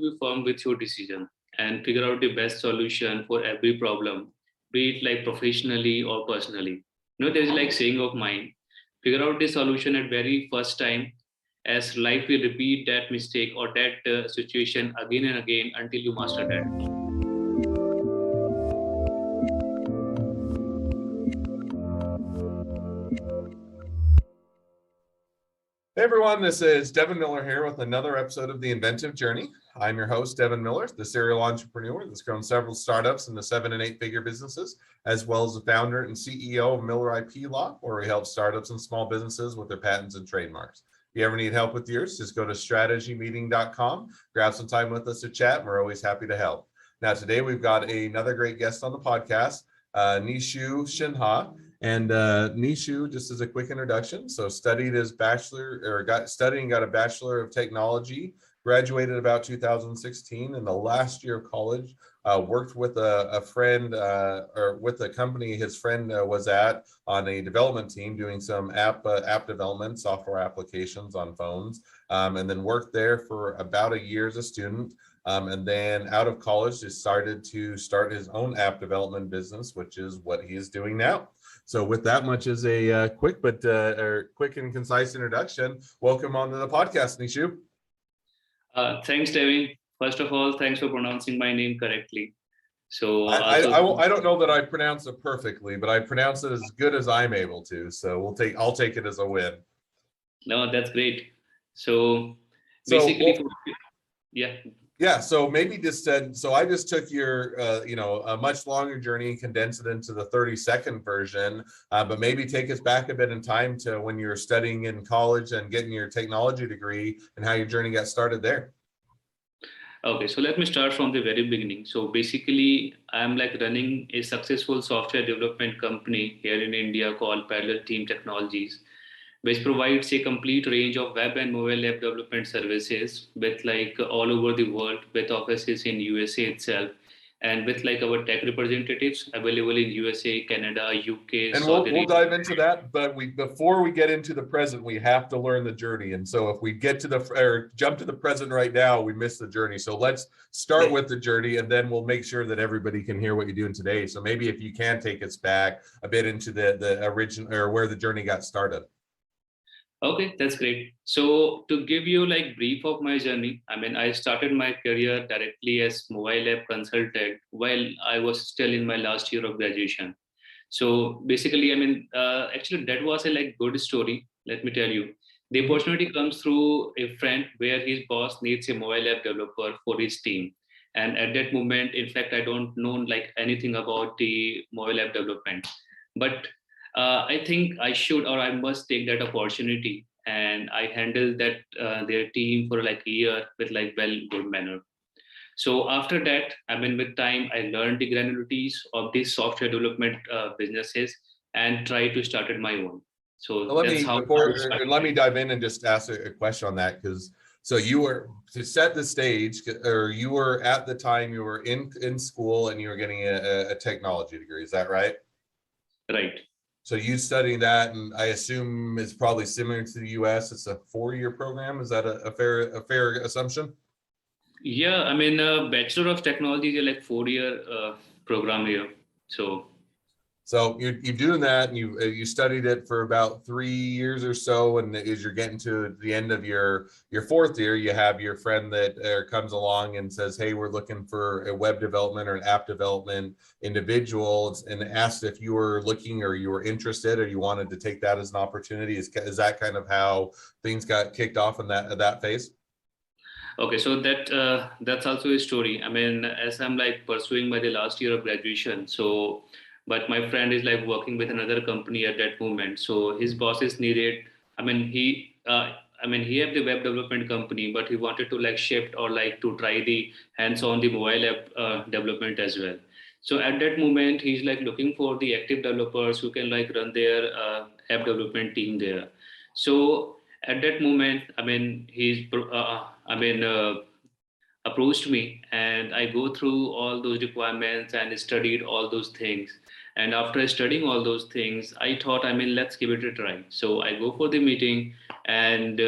be firm with your decision and figure out the best solution for every problem, be it like professionally or personally. There's like saying of mine, figure out the solution at very first time, as life will repeat that mistake or that situation again and again until you master that. Hey everyone, this is Devin Miller here with another episode of The Inventive Journey. I'm your host, Devin Miller, the serial entrepreneur that's grown several startups into 7- and 8-figure businesses, as well as the founder and CEO of Miller IP Law, where we help startups and small businesses with their patents and trademarks. If you ever need help with yours, just go to strategymeeting.com, grab some time with us to chat, and we're always happy to help. Now, today we've got another great guest on the podcast, Nishu Sinha. And Nishu, just as a quick introduction, so studied his bachelor or got a Bachelor of Technology, graduated about 2016. In the last year of college, worked with a friend or with a company his friend was at on a development team doing some app development, software applications on phones, and then worked there for about a year as a student. And then out of college, decided to start his own app development business, which is what he is doing now. So with that much as a quick and concise introduction, welcome onto the podcast, Nishu. Thanks, Devin. First of all, thanks for pronouncing my name correctly. So I don't know that I pronounce it perfectly, but I pronounce it as good as I'm able to. So I'll take it as a win. No, that's great. So basically, yeah. Yeah, so maybe just said, so I just took your, a much longer journey and condensed it into the 30-second version, but maybe take us back a bit in time to when you were studying in college and getting your technology degree and how your journey got started there. Okay, so let me start from the very beginning. So basically, I'm like running a successful software development company here in India called Parallel Team Technologies, which provides a complete range of web and mobile app development services with like all over the world, with offices in USA itself, and with like our tech representatives available in USA, Canada, UK, and we'll dive into that. But before we get into the present, we have to learn the journey. And so if we get to jump to the present right now, we miss the journey. So let's start with the journey, and then we'll make sure that everybody can hear what you're doing today. So maybe if you can take us back a bit into the original or where the journey got started. Okay, that's great. So to give you like brief of my journey, I started my career directly as mobile app consultant while I was still in my last year of graduation. So basically, actually that was a like good story. Let me tell you, the opportunity comes through a friend where his boss needs a mobile app developer for his team. And at that moment, in fact, I don't know like anything about the mobile app development, but I think I should or I must take that opportunity, and I handled that their team for like a year with like good manner. So after that, with time, I learned the granularities of these software development businesses and try to start it my own. So let me dive in and just ask a question on that, because so you were, to set the stage, or you were at the time you were in school and you were getting a technology degree. Is that right? Right. So you studying that, and I assume it's probably similar to the US. It's a 4-year program. Is that a fair assumption? Yeah, Bachelor of Technology is like 4-year program here. So you're doing that, and you studied it for about 3 years or so, and as you're getting to the end of your 4th year, you have your friend that comes along and says, "Hey, we're looking for a web development or an app development individual," and asked if you were looking or you were interested or you wanted to take that as an opportunity. Is that kind of how things got kicked off in that phase? Okay, so that's also a story. As I'm like pursuing my the last year of graduation, but my friend is like working with another company at that moment. So his boss is needed. He have the web development company, but he wanted to like shift or like to try the hands-on the mobile app development as well. So at that moment, he's like looking for the active developers who can like run their app development team there. So at that moment, approached me, and I go through all those requirements and studied all those things. And after studying all those things, I thought, let's give it a try. So I go for the meeting, and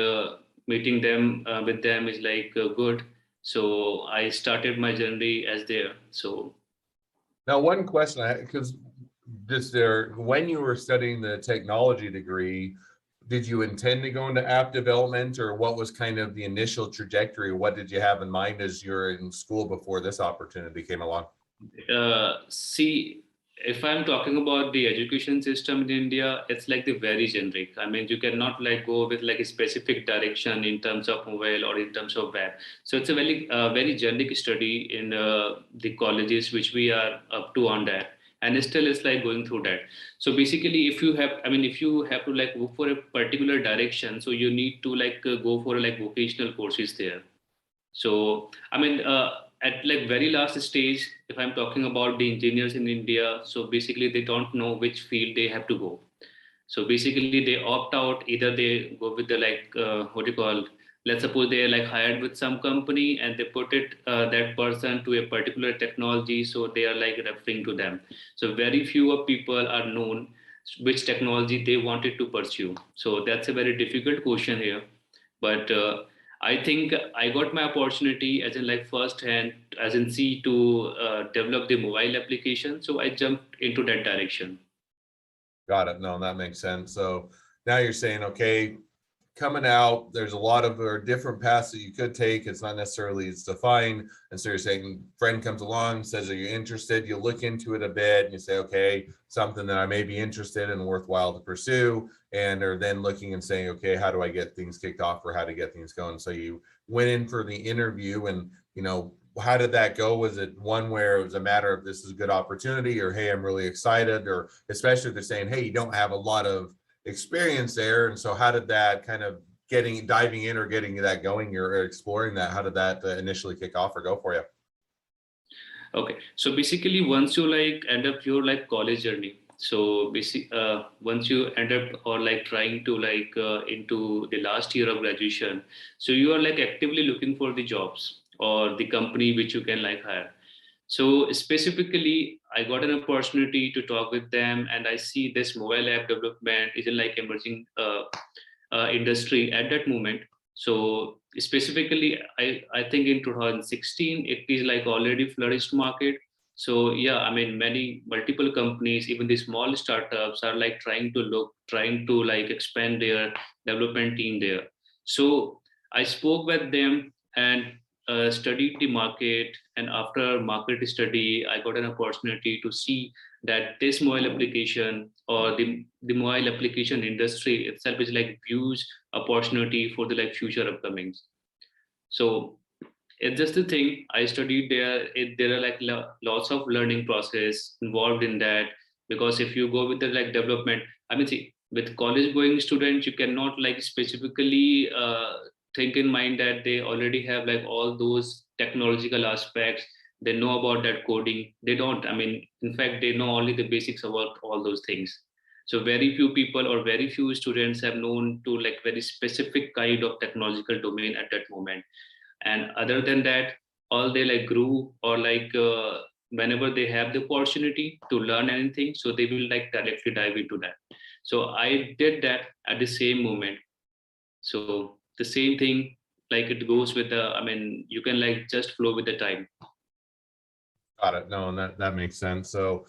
meeting them with them is like good. So I started my journey as there. So Now, one question because just there, when you were studying the technology degree, did you intend to go into app development, or what was kind of the initial trajectory? What did you have in mind as you're in school before this opportunity came along? see, if I'm talking about the education system in India, it's like the very generic. I mean, you cannot like go with like a specific direction in terms of mobile or in terms of web. So it's a very generic study in the colleges which we are up to on that, and still it's like going through that. So basically, if you have, I mean, if you have to like go for a particular direction, so you need to like go for like vocational courses there. So, I mean, at like very last stage, if I'm talking about the engineers in India, so basically they don't know which field they have to go. So basically they opt out. Either they go with the like what do you call? Let's suppose they are like hired with some company and they put it that person to a particular technology. So they are like referring to them. So very few of people are known which technology they wanted to pursue. So that's a very difficult question here, but I think I got my opportunity as in like first hand as in C to develop the mobile application. So I jumped into that direction. Got it. No, that makes sense. So now you're saying, okay, coming out, there's a lot of different paths that you could take. It's not necessarily it's defined. And so you're saying friend comes along, says, are you interested? You look into it a bit and you say, okay, something that I may be interested in, worthwhile to pursue. And are then looking and saying, okay, how do I get things kicked off or how to get things going? So you went in for the interview and, how did that go? Was it one where it was a matter of this is a good opportunity, or hey, I'm really excited, or especially if they're saying, hey, you don't have a lot of experience there. And so how did that kind of diving in or getting that going, you're exploring that, how did that initially kick off or go for you? Okay, so basically once you like end up your like college journey, so once you end up or like trying to like into the last year of graduation, so you are like actively looking for the jobs or the company which you can like hire. So specifically, I got an opportunity to talk with them, and I see this mobile app development is a like emerging industry at that moment. So specifically, I think in 2016 it is like already flourished market. So yeah, I mean many multiple companies, even the small startups, are like trying to like expand their development team there. So I spoke with them and studied the market, and after market study I got an opportunity to see that this mobile application or the mobile application industry itself is like huge opportunity for the like future upcomings. So it's just the thing I studied there. There are like lots of learning process involved in that, because if you go with the like development, I mean, see, with college going students, you cannot like specifically think in mind that they already have like all those technological aspects. They know about that coding. They don't. I mean, in fact, they know only the basics about all those things. So very few people or very few students have known to like very specific kind of technological domain at that moment. And other than that, all they like grew or like whenever they have the opportunity to learn anything, so they will like directly dive into that. So I did that at the same moment. So the same thing, like it goes with the, I mean, you can like just flow with the time. Got it. No, and that makes sense. So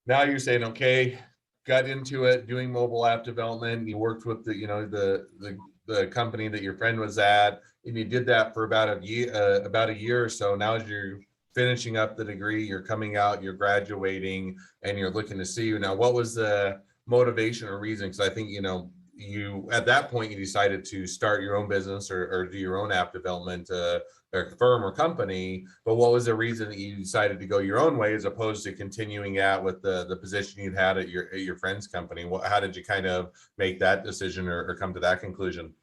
now you're saying, okay, got into it, doing mobile app development. You worked with the company that your friend was at, and you did that for about a year or so. Now as you're finishing up the degree, you're coming out, you're graduating, and you're looking to see you. Now, what was the motivation or reason? Because I think, you at that point you decided to start your own business or do your own app development or firm or company, but what was the reason that you decided to go your own way as opposed to continuing out with the position you'd had at your friend's company? How did you kind of make that decision or come to that conclusion?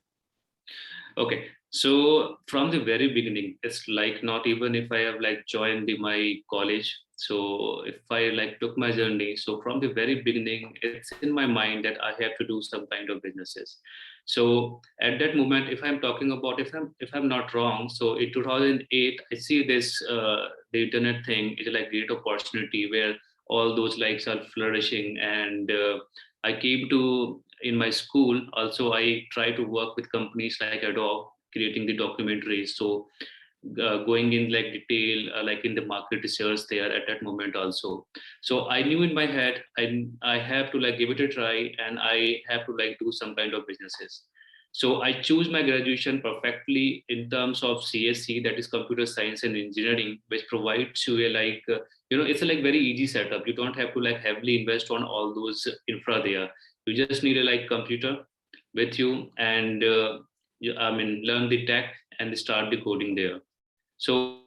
Okay. So from the very beginning, it's like not even if I have like joined my college. So if I like took my journey, so from the very beginning, it's in my mind that I have to do some kind of businesses. So at that moment, if I'm talking about if I'm not wrong, so in 2008, I see this the internet thing is like great opportunity where all those likes are flourishing, and I came to in my school also I try to work with companies like Adobe creating the documentaries. So going in like detail, like in the market research there at that moment also. So I knew in my head, I have to like give it a try, and I have to like do some kind of businesses. So I choose my graduation perfectly in terms of CSC, that is computer science and engineering, which provides you a like it's a like very easy setup. You don't have to like heavily invest on all those infra there. You just need a like computer with you, and I mean learn the tech and start the coding there. So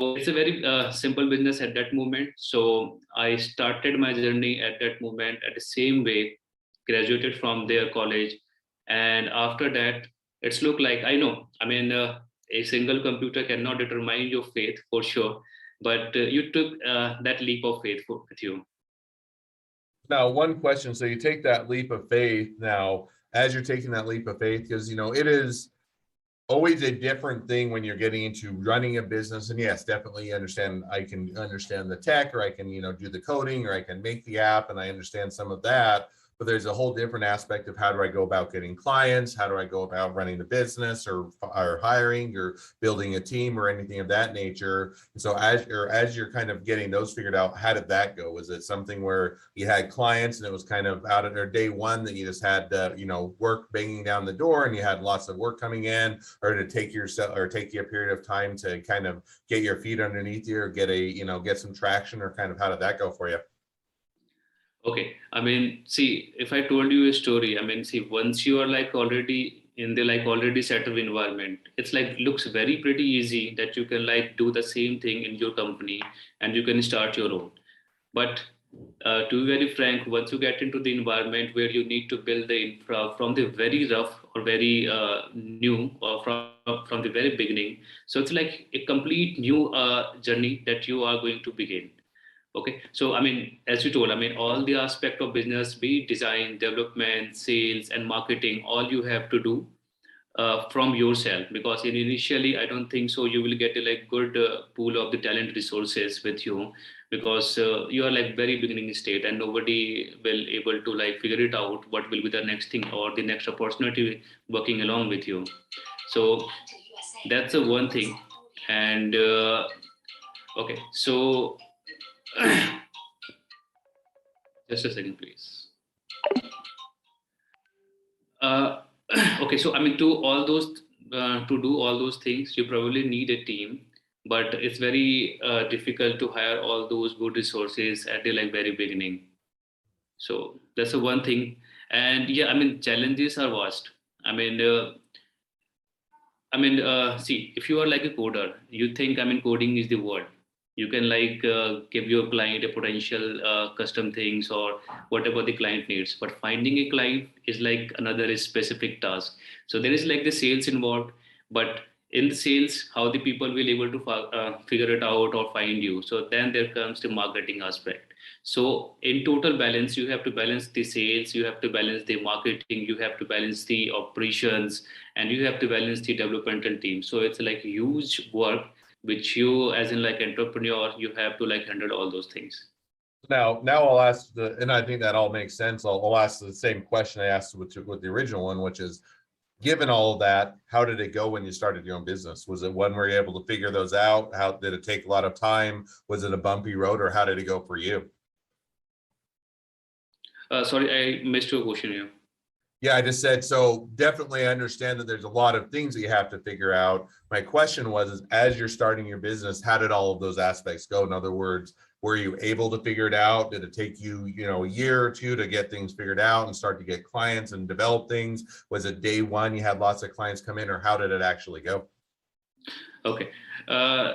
it's a very simple business at that moment. So I started my journey at that moment at the same way, graduated from their college, and after that, it's look like I know. I mean, a single computer cannot determine your faith for sure, but you took that leap of faith with you. Now, one question. So you take that leap of faith now, as you're taking that leap of faith, because it is always a different thing when you're getting into running a business. And yes, definitely understand. I can understand the tech, or I can, do the coding, or I can make the app, and I understand some of that. But there's a whole different aspect of how do I go about getting clients? How do I go about running the business, or hiring, or building a team, or anything of that nature? And so as you're kind of getting those figured out, how did that go? Was it something where you had clients and it was kind of out of their day one that you just had work banging down the door and you had lots of work coming in, or to take take you a period of time to kind of get your feet underneath you, or get some traction, or kind of how did that go for you? Okay, I mean, see, if I told you a story, I mean, see, once you are like already in the like already set of environment, it's like looks very pretty easy that you can like do the same thing in your company and you can start your own. But to be very frank, once you get into the environment where you need to build the infra from the very rough or very new, or from the very beginning, so it's like a complete new journey that you are going to begin. Okay, so I mean, as you told, I mean, all the aspect of business, be it design, development, sales, and marketing, all you have to do from yourself. Because initially, I don't think so. You will get a like good pool of the talent resources with you, because you are like very beginning state, and nobody will able to like figure it out what will be the next thing or the next opportunity working along with you. So that's the one thing, and okay, so. Just a second, please. Uh, okay, so I mean, to do all those things, you probably need a team, but it's very difficult to hire all those good resources at the like very beginning. So that's the one thing, and yeah, I mean, challenges are vast. I mean, see, if you are like a coder, you think, I mean, coding is the word. You can like give your client a potential custom things or whatever the client needs. But finding a client is like another specific task. So there is like the sales involved, but in the sales, how the people will able to figure it out or find you. So then there comes the marketing aspect. So in total balance, you have to balance the sales, you have to balance the marketing, you have to balance the operations, and you have to balance the developmental team. So it's like huge work which you as in like entrepreneur you have to like handle all those things. Now I'll ask and I think that all makes sense. I'll ask the same question I asked with the original one, which is, given all of that, how did it go when you started your own business? Was it one where you're able to figure those out? How did it take a lot of time? Was it a bumpy road, or how did it go for you? Sorry, I missed your question here. Yeah, I just said, so definitely understand that there's a lot of things that you have to figure out. My question was, is as you're starting your business, how did all of those aspects go? In other words, were you able to figure it out? Did it take you, a year or two to get things figured out and start to get clients and develop things? Was it day one you had lots of clients come in, or how did it actually go? Okay.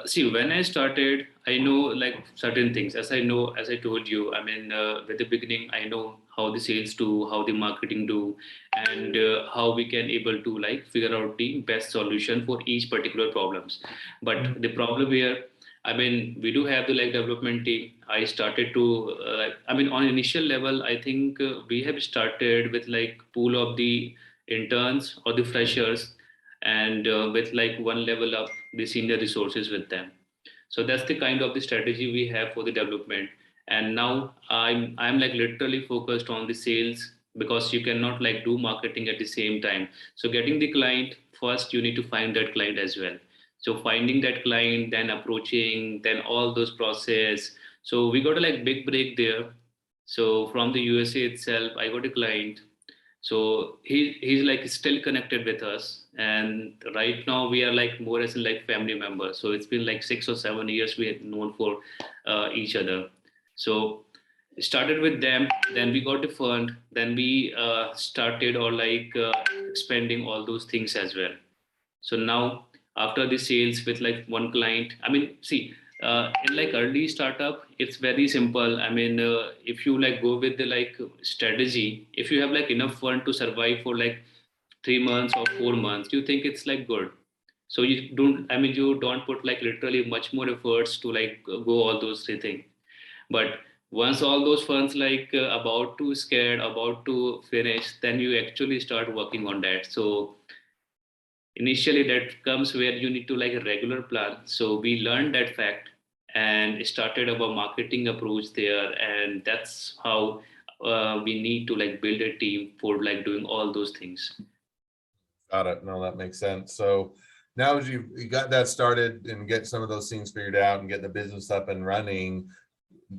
See, when I started, I know like certain things. As I told you, I mean, with the beginning, I know how the sales do, how the marketing do, and how we can able to like figure out the best solution for each particular problems. But the problem here, I mean, we do have the like development team. I started to I mean, on initial level, I think we have started with like pool of the interns or the freshers, and with like one level up the senior resources with them. So that's the kind of the strategy we have for the development. And now I'm like literally focused on the sales, because you cannot like do marketing at the same time. So getting the client first, you need to find that client as well. So finding that client, then approaching, then all those process. So we got a like big break there. So from the USA itself, I got a client. So he's like still connected with us, and right now we are like more as in like family members. So it's been like 6 or 7 years we have known for each other. So started with them, then we got the fund, then we started or like expanding all those things as well. So now after the sales with like one client, I mean, see, in like early startup, it's very simple. I mean, if you like go with the like strategy, if you have like enough fund to survive for like 3 months or 4 months, you think it's like good. So you don't, I mean, you don't put like literally much more efforts to like go all those three things. But once all those funds like about to scared, about to finish, then you actually start working on that. So initially that comes where you need to like a regular plan. So we learned that fact and started our marketing approach there, and that's how we need to like build a team for like doing all those things. Got it. No, that makes sense. So now as you got that started and get some of those things figured out and get the business up and running,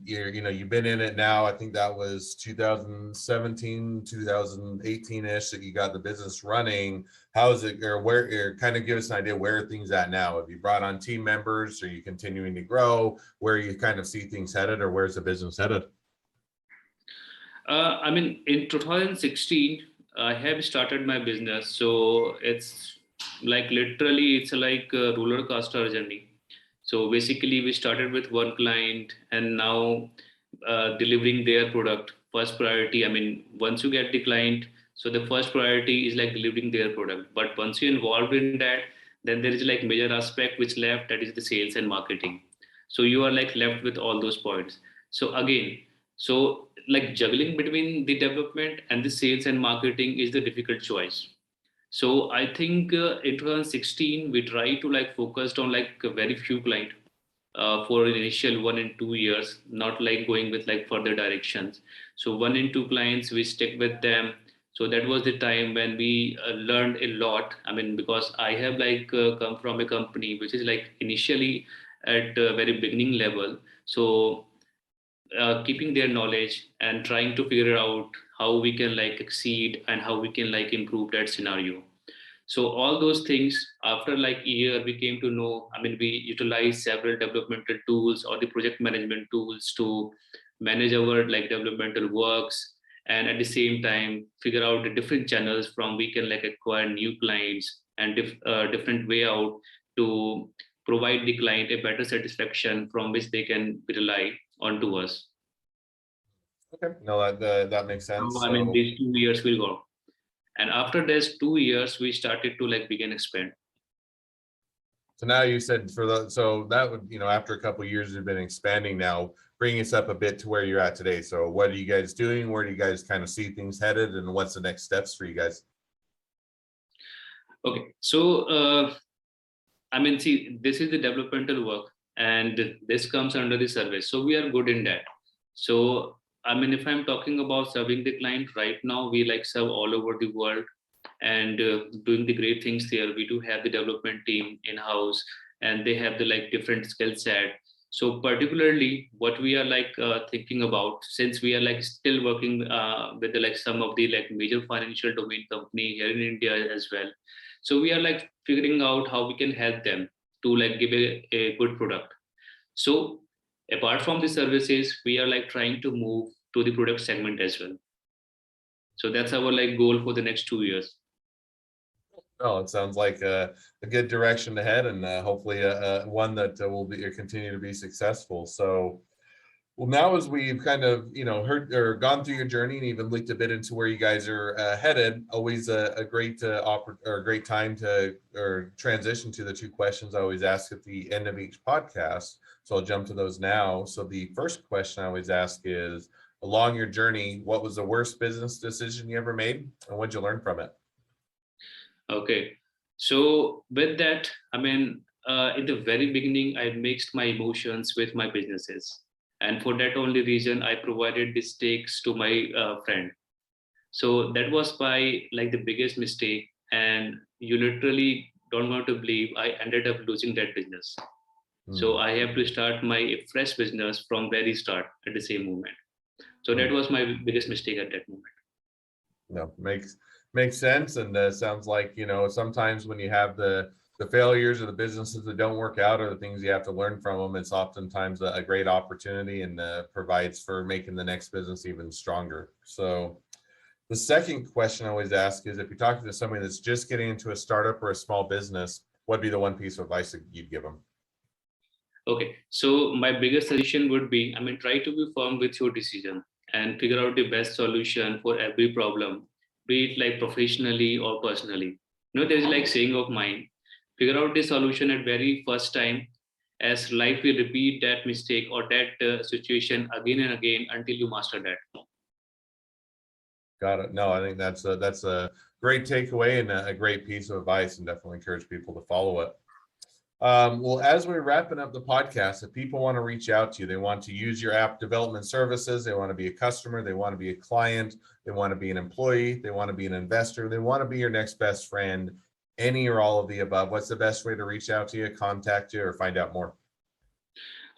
you've been in it now. I think that was 2017, 2018-ish that you got the business running. How is it, or where, or kind of give us an idea where are things at now? Have you brought on team members? Are you continuing to grow? Where you kind of see things headed, or where's the business headed? I mean, in 2016, I have started my business. So it's like literally, it's like a roller coaster journey. So basically, we started with one client and now delivering their product. First priority, I mean, once you get the client, so the first priority is like delivering their product. But once you're involved in that, then there is like major aspect which left, that is the sales and marketing. So you are like left with all those points. So again, so like juggling between the development and the sales and marketing is the difficult choice. So I think in 2016 we try to like focused on like a very few client for initial 1 and 2 years, not like going with like further directions. So 1 and 2 clients we stick with them. So that was the time when we learned a lot. I mean, because I have like come from a company which is like initially at a very beginning level. So keeping their knowledge and trying to figure out how we can like exceed and how we can like improve that scenario. So all those things, after like a year, we came to know. I mean, we utilize several developmental tools or the project management tools to manage our like developmental works, and at the same time figure out the different channels from we can like acquire new clients and different way out to provide the client a better satisfaction from which they can rely onto us. Okay, no, that makes So sense. I mean, So these 2 years will go, and after this 2 years, we started to like begin expand. So now you said so that would, after a couple of years, you've been expanding now, bringing us up a bit to where you're at today. So what are you guys doing? Where do you guys kind of see things headed? And what's the next steps for you guys? Okay, so I mean, see, this is the developmental work, and this comes under the service. So we are good in that. So I mean, if I'm talking about serving the client right now, we like serve all over the world and doing the great things there. We do have the development team in house, and they have the like different skill set. So particularly, what we are like thinking about, since we are like still working with the, like some of the like major financial domain company here in India as well. So we are like figuring out how we can help them to like give a good product. So apart from the services, we are like trying to move to the product segment as well. So that's our like goal for the next 2 years. Oh, it sounds like a good direction to head, and hopefully one that will be or continue to be successful. So, well, now as we've kind of heard or gone through your journey and even looked a bit into where you guys are headed, always a great or a great time to or transition to the two questions I always ask at the end of each podcast. So I'll jump to those now. So the first question I always ask is, along your journey, what was the worst business decision you ever made, and what'd you learn from it? Okay. So with that, I mean, in the very beginning, I mixed my emotions with my businesses. And for that only reason, I provided the stakes to my friend. So that was by like the biggest mistake. And you literally don't want to believe, I ended up losing that business. So Mm, I have to start my fresh business from very start at the same moment. So that mm. was my biggest mistake at that moment. No, makes sense, and sounds like sometimes when you have the failures or the businesses that don't work out or the things you have to learn from them, it's oftentimes a great opportunity and provides for making the next business even stronger. So the second question I always ask is, if you're talking to somebody that's just getting into a startup or a small business, what'd be the one piece of advice that you'd give them? Okay, so my biggest suggestion would be, try to be firm with your decision and figure out the best solution for every problem, be it like professionally or personally. There's like saying of mine, figure out the solution at very first time, as life will repeat that mistake or that situation again and again until you master that. Got it. No, I think that's a great takeaway and a great piece of advice, and definitely encourage people to follow it. Well, as we're wrapping up the podcast, if people want to reach out to you, they want to use your app development services, they want to be a customer, they want to be a client, they want to be an employee, they want to be an investor, they want to be your next best friend, any or all of the above, what's the best way to reach out to you, contact you, or find out more?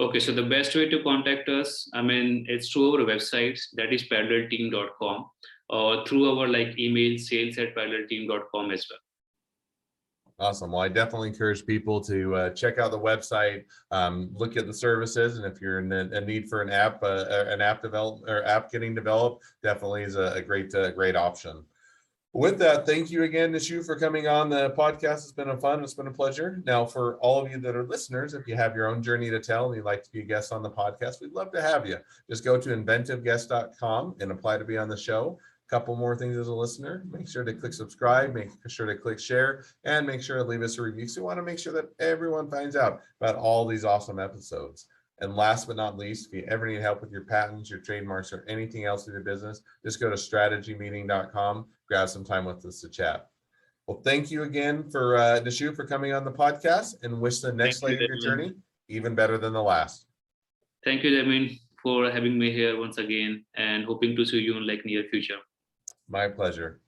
Okay, so the best way to contact us, it's through our websites, that is parallelteam.com, or through our like email sales@parallelteam.com as well. Awesome. Well, I definitely encourage people to check out the website, look at the services, and if you're in a need for an app develop or app getting developed, definitely is a great option. With that, thank you again, Nishu, for coming on the podcast. It's been a fun. It's been a pleasure. Now, for all of you that are listeners, if you have your own journey to tell and you'd like to be a guest on the podcast, we'd love to have you. Just go to inventiveguest.com and apply to be on the show. Couple more things as a listener. Make sure to click subscribe, make sure to click share, and make sure to leave us a review. So we want to make sure that everyone finds out about all these awesome episodes. And last but not least, if you ever need help with your patents, your trademarks, or anything else in your business, just go to strategymeeting.com, grab some time with us to chat. Well, thank you again for Nishu for coming on the podcast, and wish the Thank next you, leg of your Devin. journey even better than the last. Thank you, Devin, for having me here once again, and hoping to see you in like near future. My pleasure.